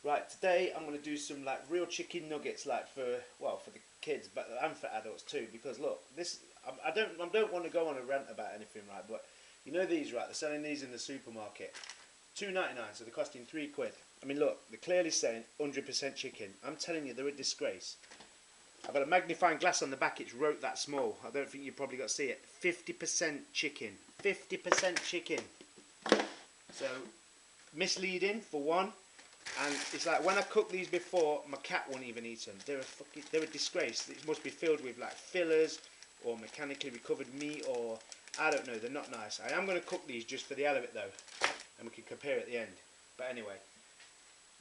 Right, today I'm going to do some like real chicken nuggets, like for the kids, but and for adults too. Because look, this I don't want to go on a rant about anything, right? But you know these, right? They're selling these in the supermarket, £2.99, so they're costing £3. I mean, look, they're clearly saying 100% chicken. I'm telling you, they're a disgrace. I've got a magnifying glass on the back. It's wrote that small. I don't think you've probably got to see it. 50% chicken. 50% chicken. So misleading for one. And it's like when I cooked these before, my cat won't even eat them. They're a disgrace. It must be filled with like fillers or mechanically recovered meat, or I don't know. They're not nice. I am going to cook these just for the hell of it though, and we can compare at the end. But anyway,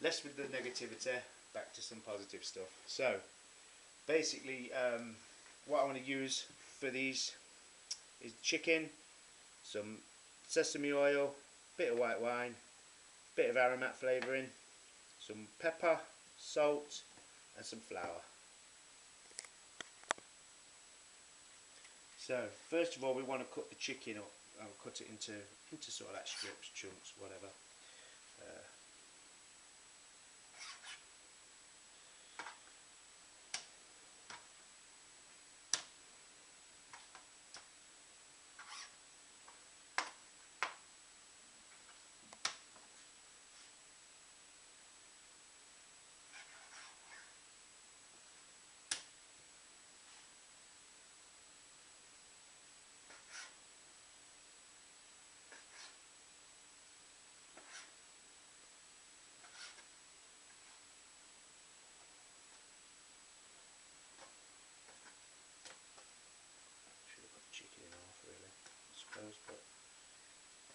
less with the negativity, back to some positive stuff. So basically, what I want to use for these is chicken, some sesame oil, bit of white wine, bit of Aromat flavouring, some pepper, salt and some flour. So first of all, we want to cut the chicken up. I'll cut it into sort of like strips, chunks, whatever. Should have cut the chicken in half really, I suppose, but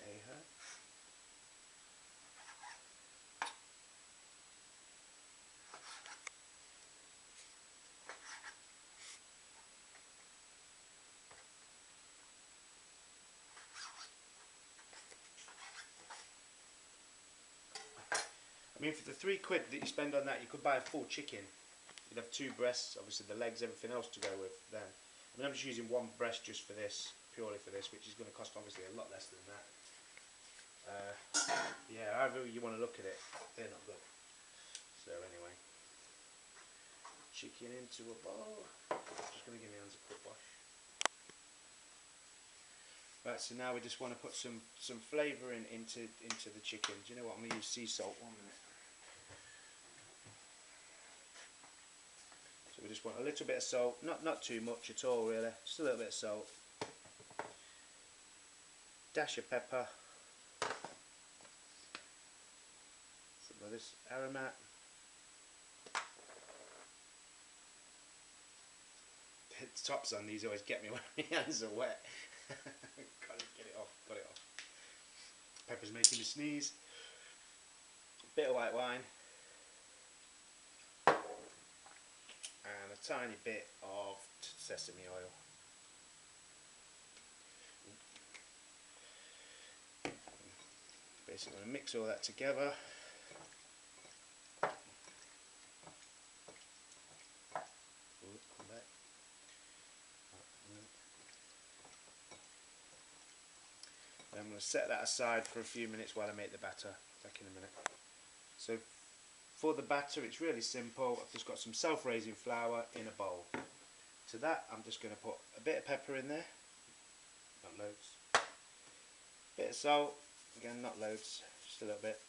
hey-ho. I mean, for the £3 that you spend on that, you could buy a full chicken. You'd have 2 breasts, obviously the legs, everything else to go with them. I mean, I'm just using 1 breast just for this, purely for this, which is going to cost obviously a lot less than that. Yeah, however you want to look at it, they're not good. So anyway, chicken into a bowl. Just going to give my hands a quick wash. Right, so now we just want to put some flavouring into the chicken. Do you know what? I'm going to use sea salt. 1 minute. So we just want a little bit of salt, not too much at all really, just a little bit of salt. Dash of pepper. Some of this Aromat. The tops on these always get me when my hands are wet. Gotta get it off, got it off. Pepper's making me sneeze. A bit of white wine. And a tiny bit of sesame oil. Basically, I'm going to mix all that together. Come back. Then I'm going to set that aside for a few minutes while I make the batter. Back in a minute. So for the batter, it's really simple. I've just got some self-raising flour in a bowl. To that, I'm just going to put a bit of pepper in there, not loads. Bit of salt, again not loads, just a little bit.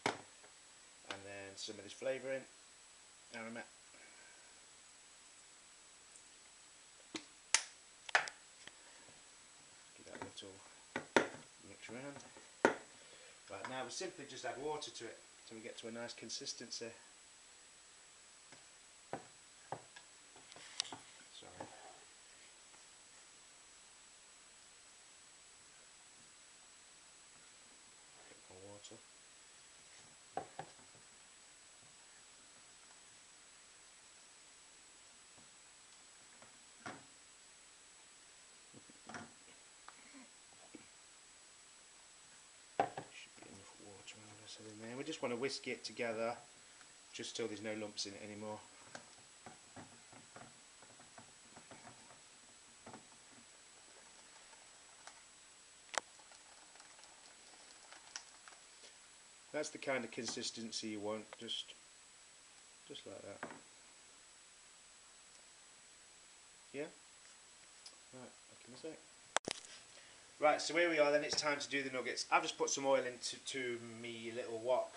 And then some of this flavouring, Aromat. Give that a little mix around. Right, now we simply just add water to it till we get to a nice consistency. Sorry. Bit more water. In there. We just want to whisk it together just till there's no lumps in it anymore. That's the kind of consistency you want, just like that. Yeah? Right, back in a sec. Right, so here we are then, it's time to do the nuggets. I've just put some oil into me little wok.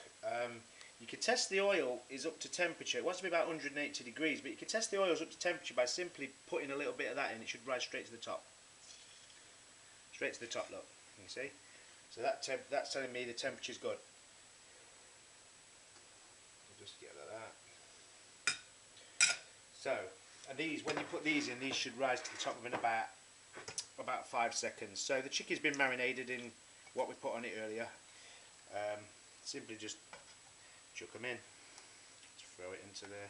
You can test the oil is up to temperature. It wants to be about 180 degrees, but you can test the oils up to temperature by simply putting a little bit of that in. It should rise straight to the top. Straight to the top, look. You see? So that's telling me the temperature's good. I'll just get that. So, and these, when you put these in, these should rise to the top within about 5 seconds. So the chicken's been marinated in what we put on it earlier. Simply just chuck them in. Just throw it into there.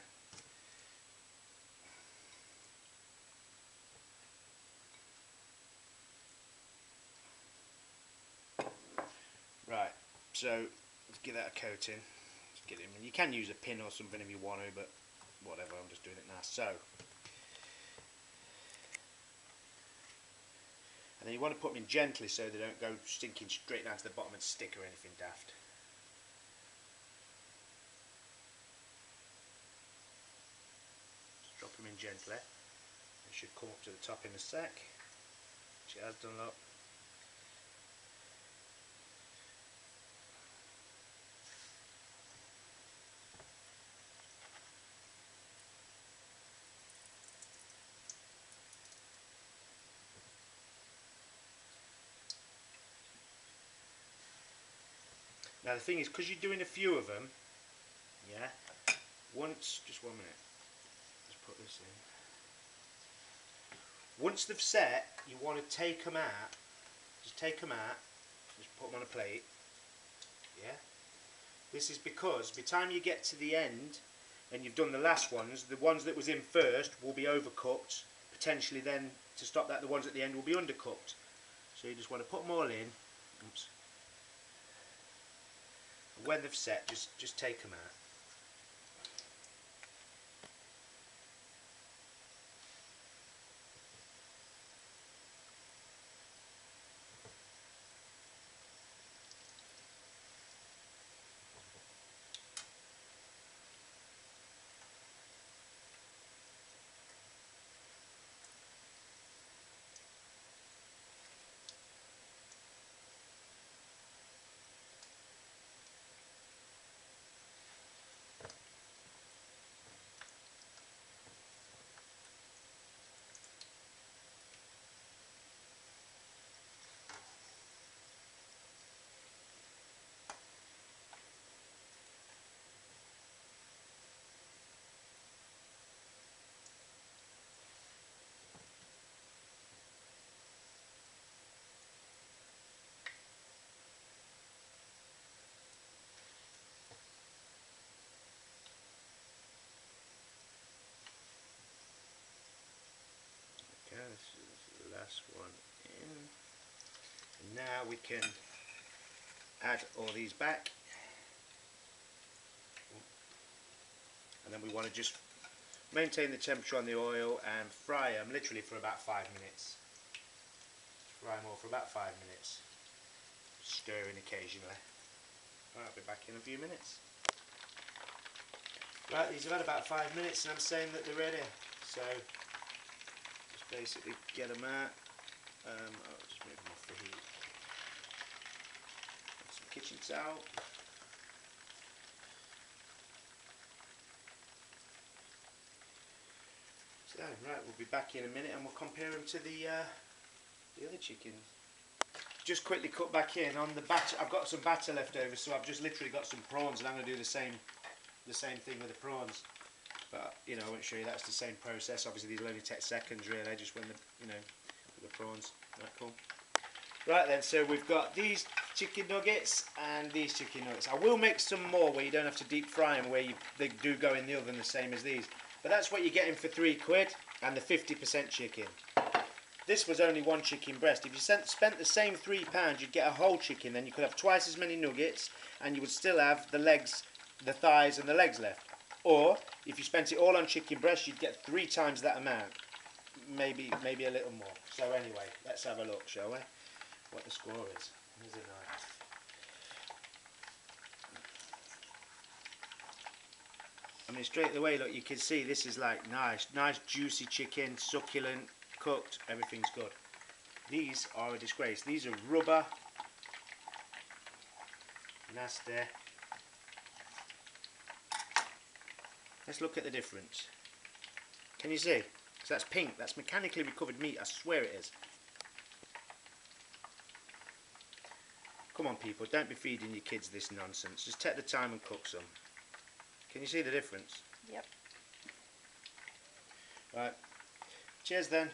Right, so let's give that a coating. Just get it in. You can use a pin or something if you want to, but whatever, I'm just doing it now. So, and then you want to put them in gently so they don't go sinking straight down to the bottom and stick or anything daft. Just drop them in gently. It should come up to the top in a sec, which it has done, look. Now the thing is, because you're doing a few of them, yeah, just 1 minute, just put this in. Once they've set, you want to take them out, just take them out, just put them on a plate, yeah. This is because by the time you get to the end, and you've done the last ones, the ones that was in first will be overcooked, potentially then, to stop that, the ones at the end will be undercooked. So you just want to put them all in. Oops. When they've set, just take them out. Okay, this is the last one in. And now we can add all these back. And then we want to just maintain the temperature on the oil and fry them literally for about 5 minutes. Fry them all for about 5 minutes. Stirring occasionally. Right, I'll be back in a few minutes. Right, these have had about 5 minutes and I'm saying that they're ready. So, just basically get them out. I'll just move them off the heat. Some kitchen towel. So, right, we'll be back in a minute and we'll compare them to the other chickens. Just quickly cut back in on the batter. I've got some batter left over, so I've just literally got some prawns, and I'm going to do the same thing with the prawns. But you know, I won't show you. That's the same process. Obviously, these will only take seconds, really, just when with the prawns. Right, cool. Right then, so we've got these chicken nuggets and these chicken nuggets. I will make some more where you don't have to deep fry them, where they do go in the oven the same as these. But that's what you're getting for £3 and the 50% chicken. This was only one chicken breast. If you spent the same £3, you'd get a whole chicken. Then you could have twice as many nuggets, and you would still have the legs, the thighs, and the legs left. Or if you spent it all on chicken breast, you'd get 3 times that amount. Maybe a little more. So anyway, let's have a look, shall we? What the score is. Here's a knife. I mean, straight away, look, you can see this is like nice juicy chicken, succulent, cooked, everything's good. These are a disgrace. These are rubber, nasty. Let's look at the difference. Can you see? Because that's pink, that's mechanically recovered meat, I swear it is. Come on people, don't be feeding your kids this nonsense. Just take the time and cook some. Can you see the difference? Yep. Right. Cheers then.